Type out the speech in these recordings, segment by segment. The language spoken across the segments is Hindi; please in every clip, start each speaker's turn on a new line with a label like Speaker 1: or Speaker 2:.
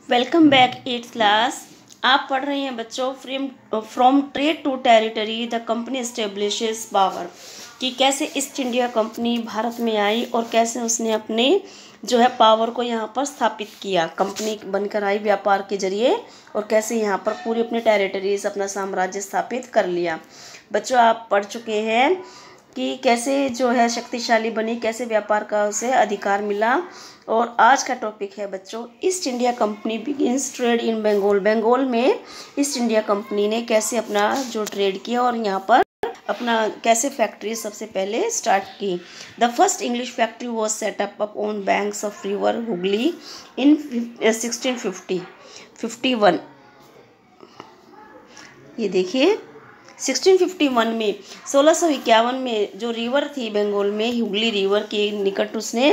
Speaker 1: Welcome back 8th class. आप पढ़ रहे हैं बच्चों from trade to territory the company establishes power, कि कैसे ईस्ट इंडिया कंपनी भारत में आई और कैसे उसने अपने जो है पावर को यहाँ पर स्थापित किया। कंपनी बनकर आई व्यापार के जरिए और कैसे यहाँ पर पूरी अपनी टेरिटरीज अपना साम्राज्य स्थापित कर लिया। बच्चों आप पढ़ चुके हैं कि कैसे जो है शक्तिशाली बनी, कैसे व्यापार का उसे अधिकार मिला। और आज का टॉपिक है बच्चों East India Company begins trade in Bengal. Bengal में ईस्ट इंडिया कंपनी ने कैसे अपना जो ट्रेड किया और यहाँ पर अपना कैसे फैक्ट्री सबसे पहले स्टार्ट की। The first English factory was set up on banks of river Hooghly in 1651। ये देखिए 1651 में 1651 में जो रिवर थी बंगाल में हुगली रिवर के निकट उसने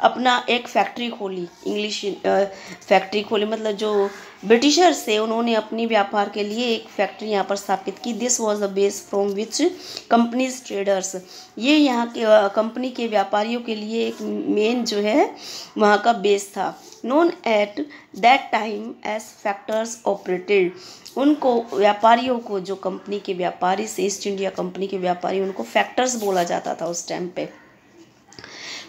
Speaker 1: अपना एक फैक्ट्री खोली। इंग्लिश फैक्ट्री खोली मतलब जो ब्रिटिशर्स थे उन्होंने अपनी व्यापार के लिए एक फैक्ट्री यहाँ पर स्थापित की। This was the base from which companies traders, ये यहाँ के कंपनी के व्यापारियों के लिए एक मेन जो है वहाँ का बेस था। Known at that time as factors operated, उनको व्यापारियों को जो कंपनी के व्यापारी से ईस्ट इंडिया कंपनी के व्यापारी उनको फैक्टर्स बोला जाता था उस टाइम पे।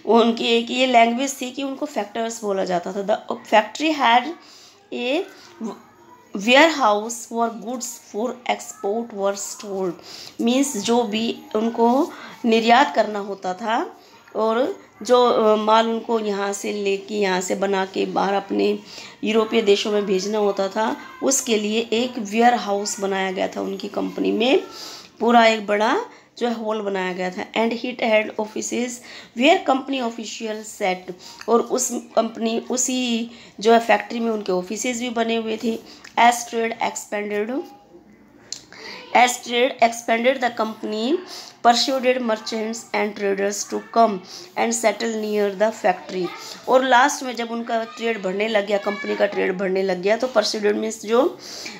Speaker 1: उनकी एक ये लैंग्वेज थी कि उनको फैक्टर्स बोला जाता था। The factory had a warehouse for goods for export were stored, means जो भी उनको निर्यात करना होता था और जो माल उनको यहाँ से लेके यहाँ से बना के बाहर अपने यूरोपीय देशों में भेजना होता था, उसके लिए एक वेयर हाउस बनाया गया था उनकी कंपनी में। पूरा एक बड़ा जो है हॉल बनाया गया था। And hit head offices where company official set, और उस कंपनी उसी जो है फैक्ट्री में उनके ऑफिसेज भी बने हुए थे। As trade expanded the company persuaded merchants and traders to come and settle near the factory। और लास्ट में जब उनका ट्रेड बढ़ने लग गया, कंपनी का ट्रेड बढ़ने लग गया, तो परस्यूडेड मीन्स जो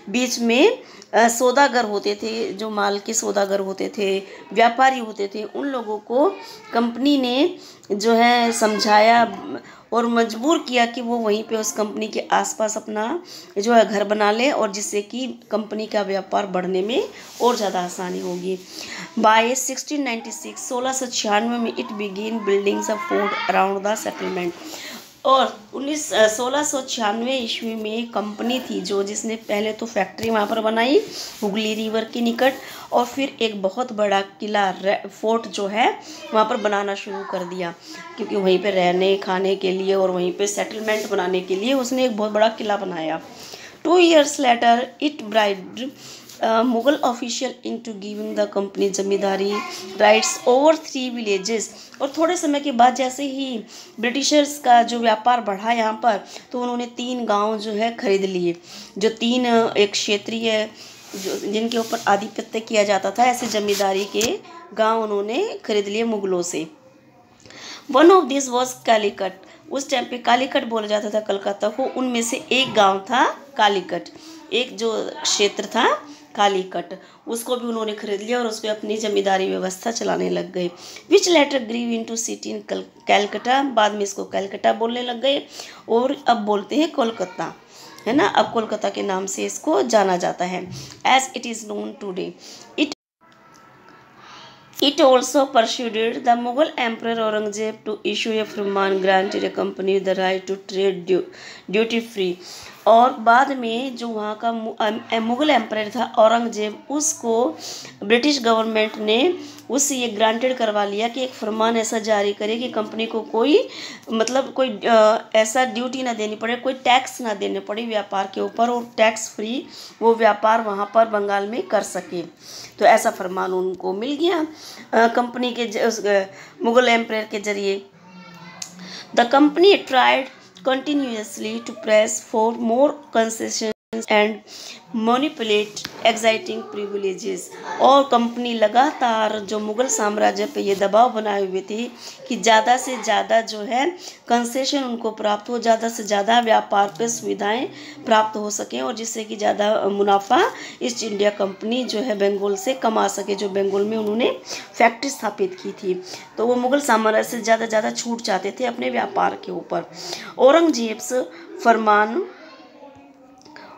Speaker 1: बीच में सौदागर होते थे, जो माल के सौदागर होते थे, व्यापारी होते थे, उन लोगों को कंपनी ने जो है समझाया और मजबूर किया कि वो वहीं पे उस कंपनी के आसपास अपना जो है घर बना ले, और जिससे कि कंपनी का व्यापार बढ़ने में और ज़्यादा आसानी होगी। बाय 1696 में it begin buildings a fort around the settlement, और 1696 ईस्वी में कंपनी थी जो जिसने पहले तो फैक्ट्री वहाँ पर बनाई हुगली रिवर के निकट, और फिर एक बहुत बड़ा किला फोर्ट जो है वहाँ पर बनाना शुरू कर दिया, क्योंकि वहीं पे रहने खाने के लिए और वहीं पे सेटलमेंट बनाने के लिए उसने एक बहुत बड़ा किला बनाया। 2 years later it bribed Mughal official into giving the company zamindari rights over 3 villages. और थोड़े समय के बाद जैसे ही ब्रिटिशर्स का जो व्यापार बढ़ा यहाँ पर, तो उन्होंने 3 गांव जो है खरीद लिए, जो 3 एक क्षेत्रीय जो जिनके ऊपर आधिपत्य किया जाता था, ऐसे जमींदारी के गांव उन्होंने खरीद लिए मुगलों से। One of this was Calicut, उस टाइम पे कालीकट बोला जाता था कलकत्ता को, उनमें से एक गांव था कालीकट, एक जो क्षेत्र था कालीकट, उसको भी उन्होंने खरीद लिया और उस पर अपनी जमींदारी व्यवस्था चलाने लग गए। Which later grew into city in Calcutta, बाद में इसको कैलकटा बोलने लग गए और अब बोलते हैं कोलकाता, है ना, अब कोलकाता के नाम से इसको जाना जाता है। As it is known today. It also persuaded the Mughal Emperor Aurangzeb to issue a Farman granted a company the right to trade duty free। और बाद में जो वहाँ का मुग़ल एम्परर था औरंगजेब, उसको ब्रिटिश गवर्नमेंट ने उससे ये ग्रांटेड करवा लिया कि एक फरमान ऐसा जारी करे कि कंपनी को कोई मतलब कोई ऐसा ड्यूटी ना देनी पड़े, कोई टैक्स ना देने पड़े व्यापार के ऊपर, और टैक्स फ्री वो व्यापार वहाँ पर बंगाल में कर सके। तो ऐसा फरमान उनको मिल गया कंपनी के मुग़ल एम्परर के जरिए। The company tried continuously to press for more concessions and manipulate exciting privileges। और कंपनी लगातार जो मुग़ल साम्राज्य पे ये दबाव बनाए हुए थे कि ज़्यादा से ज़्यादा जो है कंसेशन उनको प्राप्त हो, ज़्यादा से ज़्यादा व्यापार पे सुविधाएं प्राप्त हो सकें, और जिससे कि ज़्यादा मुनाफा ईस्ट इंडिया कंपनी जो है बंगाल से कमा सके। जो बंगाल में उन्होंने फैक्ट्री स्थापित की थी, तो वो मुग़ल साम्राज्य से ज़्यादा छूट चाहते थे अपने व्यापार के ऊपर। औरंगजेब फरमान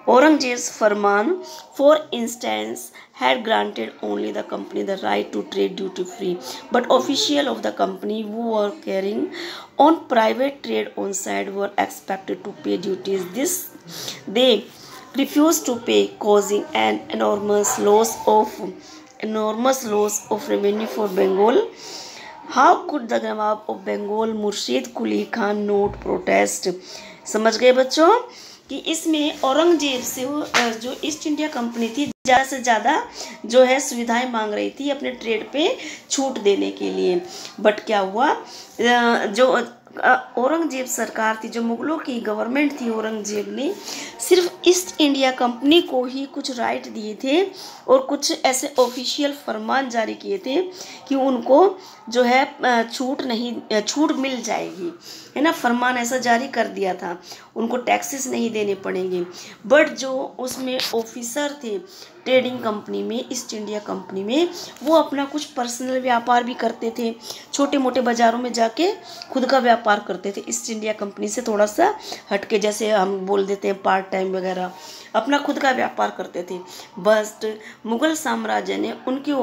Speaker 1: Aurangzeb's Farman, for instance, had granted only the company the right to trade duty free, but officials of the company who were carrying on private trade on side were expected to pay duties. This they refused to pay, causing an enormous loss of revenue for Bengal. How could the Nawab of Bengal Murshid Quli Khan not protest? समझ गए बच्चों कि इसमें औरंगजेब से जो ईस्ट इंडिया कंपनी थी ज़्यादा से ज़्यादा जो है सुविधाएं मांग रही थी अपने ट्रेड पे छूट देने के लिए। बट क्या हुआ, जो औरंगजेब सरकार थी, जो मुगलों की गवर्नमेंट थी, औरंगजेब ने सिर्फ ईस्ट इंडिया कंपनी को ही कुछ राइट दिए थे और कुछ ऐसे ऑफिशियल फरमान जारी किए थे कि उनको जो है छूट मिल जाएगी, है ना। फरमान ऐसा जारी कर दिया था, उनको टैक्सेस नहीं देने पड़ेंगे। बट जो उसमें ऑफिसर थे ट्रेडिंग कंपनी में, ईस्ट इंडिया कंपनी में, वो अपना कुछ पर्सनल व्यापार भी करते थे, छोटे मोटे बाज़ारों में जाके खुद का व्यापार करते थे, ईस्ट इंडिया कंपनी से थोड़ा सा हटके, जैसे हम बोल देते हैं पार्ट टाइम वगैरह, अपना खुद का व्यापार करते थे। बस मुग़ल साम्राज्य ने उनके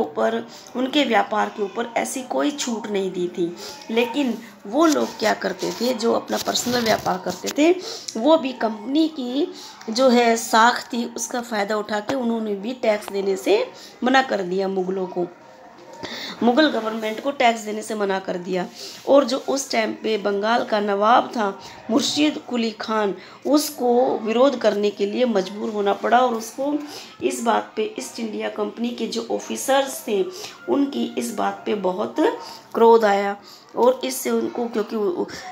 Speaker 1: व्यापार के ऊपर ऐसी कोई छूट नहीं दी थी। लेकिन वो लोग क्या करते थे, जो अपना पर्सनल व्यापार करते थे, वो भी कंपनी की जो है साख थी उसका फ़ायदा उठा के उन्होंने भी टैक्स देने से मना कर दिया। मुग़ल गवर्नमेंट को टैक्स देने से मना कर दिया। और जो उस टाइम पे बंगाल का नवाब था मुर्शीद कुली खान, उसको विरोध करने के लिए मजबूर होना पड़ा और उसको इस बात पे ईस्ट इंडिया कंपनी के जो ऑफिसर्स थे उनकी इस बात पे बहुत क्रोध आया। और इससे उनको, क्योंकि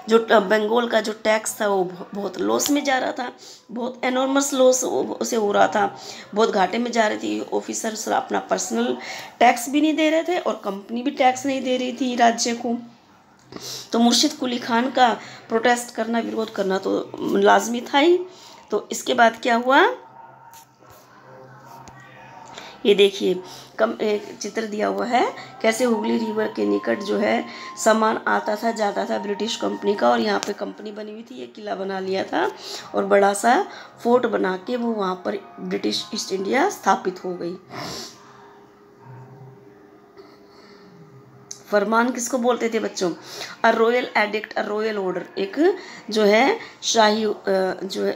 Speaker 1: जो बंगाल का जो टैक्स था वो बहुत लॉस में जा रहा था, बहुत एनॉर्मस लॉस उसे हो रहा था, बहुत घाटे में जा रही थी। ऑफिसर्स अपना पर्सनल टैक्स भी नहीं दे रहे थे और कंपनी भी टैक्स नहीं दे रही थी राज्य को। तो मुर्शीद कुली खान का प्रोटेस्ट करना, विरोध करना तो लाजमी था ही। तो इसके बाद क्या हुआ, ये देखिए एक चित्र दिया हुआ है, कैसे हुगली रिवर के निकट जो है सामान आता था जाता था ब्रिटिश कंपनी का, और यहाँ पे कंपनी बनी हुई थी, ये किला बना लिया था और बड़ा सा फोर्ट बना के वो वहाँ पर ब्रिटिश ईस्ट इंडिया स्थापित हो गई। फरमान किसको बोलते थे बच्चों? A royal addict, a royal order, एक जो है शाही जो है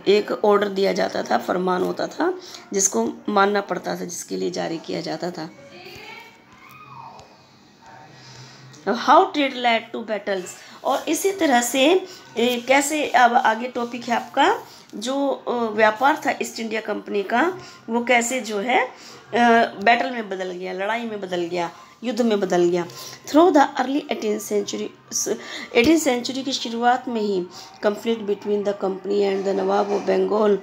Speaker 1: एक ऑर्डर दिया जाता था, फरमान होता था जिसको मानना पड़ता था, जिसके लिए जारी किया जाता था। How trade led to battles, और इसी तरह से कैसे, अब आगे टॉपिक है आपका, जो व्यापार था ईस्ट इंडिया कंपनी का वो कैसे जो है बैटल में बदल गया, लड़ाई में बदल गया, युद्ध में बदल गया। Through the early 18th century की शुरुआत में ही conflict between the company and the nawab of Bengal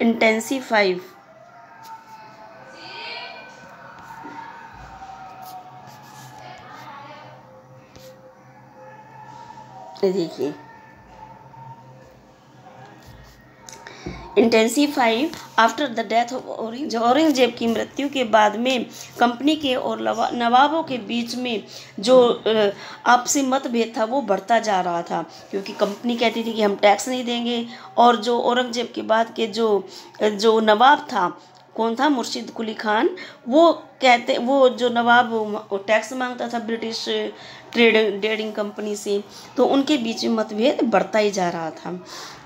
Speaker 1: intensified. देखिए intensified after the death of Aurangzeb की मृत्यु के बाद में कंपनी के और नवाबों के बीच में जो आपसी मतभेद था वो बढ़ता जा रहा था, क्योंकि कंपनी कहती थी कि हम टैक्स नहीं देंगे, और जो औरंगजेब के बाद के जो नवाब था, कौन था, मुर्शीद कुली खान, वो जो नवाब टैक्स मांगता था ब्रिटिश ट्रेडिंग कंपनी से, तो उनके बीच में मतभेद बढ़ता ही जा रहा था।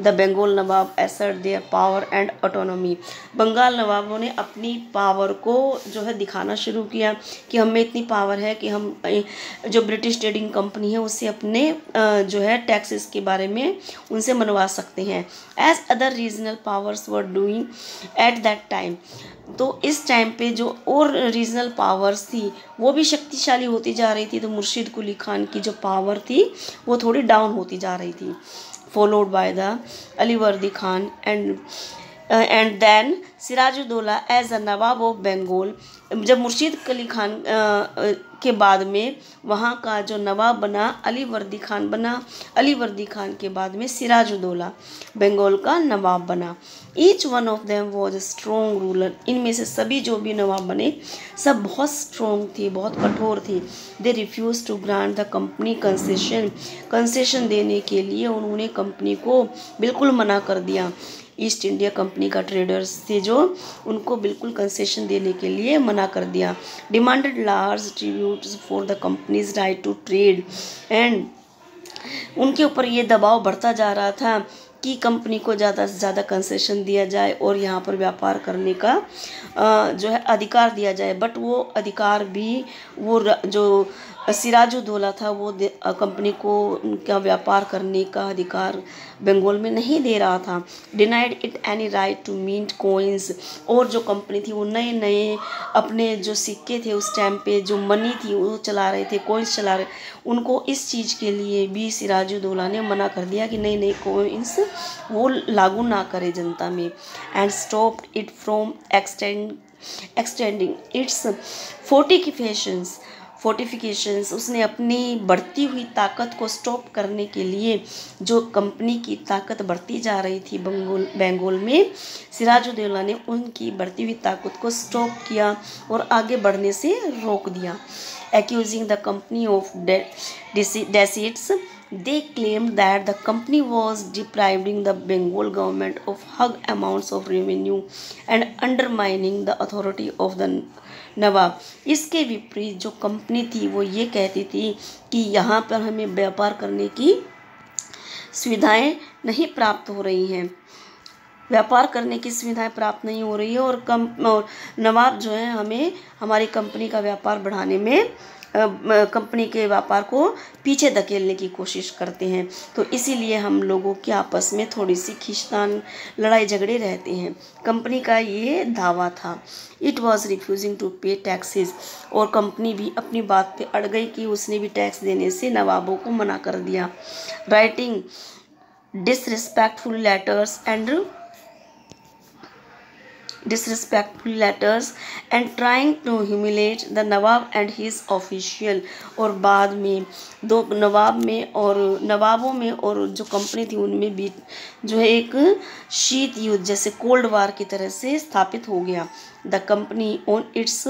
Speaker 1: The Bengal nawab assert their power and autonomy, Bengal नवाबों ने अपनी पावर को जो है दिखाना शुरू किया कि हमें इतनी पावर है कि हम जो ब्रिटिश ट्रेडिंग कंपनी है उससे अपने जो है टैक्सेस के बारे में उनसे मनवा सकते हैं, as other regional powers were doing at that time. तो इस टाइम पे जो और रीजनल पावर्स थी वो भी शक्तिशाली होती जा रही थी, तो मुर्शीद कुली खान की जो पावर थी वो थोड़ी डाउन होती जा रही थी। Followed by the Alivardi Khan and then Sirajuddaulah as a nawab of Bengal. जब मुर्शीद कुली खान के बाद में वहाँ का जो नवाब बना अलीवर्दी खान बना, अलीवर्दी खान के बाद में सिराजुद्दौला बंगाल का नवाब बना। Each one of them was a strong ruler, इनमें से सभी जो भी नवाब बने सब बहुत स्ट्रॉन्ग थे, बहुत कठोर थे। They refuse to grant the company concession देने के लिए उन्होंने कंपनी को बिल्कुल मना कर दिया। ईस्ट इंडिया कंपनी का ट्रेडर्स थे जो उनको बिल्कुल कंसेशन देने के लिए मना कर दिया। Demanded large tributes for the company's right to trade and उनके ऊपर ये दबाव बढ़ता जा रहा था कि कंपनी को ज़्यादा से ज़्यादा कंसेशन दिया जाए और यहाँ पर व्यापार करने का जो है अधिकार दिया जाए। बट वो अधिकार भी वो जो सिराजुद्दौला था वो कंपनी को उनका व्यापार करने का अधिकार बंगाल में नहीं दे रहा था। Denied it any right to mint coins और जो कंपनी थी वो नए नए अपने जो सिक्के थे उस टाइम पे जो मनी थी वो चला रहे थे, कोइंस चला रहे, उनको इस चीज़ के लिए भी सिराजुद्दौला ने मना कर दिया कि नई नई कोइंस वो लागू ना करे जनता में। And stopped it from extending its fortifications उसने अपनी बढ़ती हुई ताकत को स्टॉप करने के लिए जो कंपनी की ताकत बढ़ती जा रही थी बंगाल में, सिराजुद्दौला ने उनकी बढ़ती हुई ताकत को स्टॉप किया और आगे बढ़ने से रोक दिया। Accusing the company of deceits, they claimed that the company was depriving the Bengal government of hug amounts of revenue and undermining the authority of the नवाब। इसके विपरीत जो कंपनी थी वो ये कहती थी कि यहाँ पर हमें व्यापार करने की सुविधाएं नहीं प्राप्त हो रही हैं, व्यापार करने की सुविधाएं प्राप्त नहीं हो रही है और नवाब जो है हमें हमारी कंपनी का व्यापार बढ़ाने में कंपनी के व्यापार को पीछे धकेलने की कोशिश करते हैं। तो इसीलिए हम लोगों के आपस में थोड़ी सी खींचतान लड़ाई झगड़े रहते हैं। कंपनी का ये दावा था। इट वॉज रिफ्यूजिंग टू पे टैक्सेस और कंपनी भी अपनी बात पे अड़ गई कि उसने भी टैक्स देने से नवाबों को मना कर दिया। Writing disrespectful letters and trying to humiliate the Nawab and his official। और बाद में दो नवाबों में और जो कंपनी थी उनमें भी जो है एक शीत युद्ध जैसे कोल्ड वार की तरह से स्थापित हो गया। The company on it's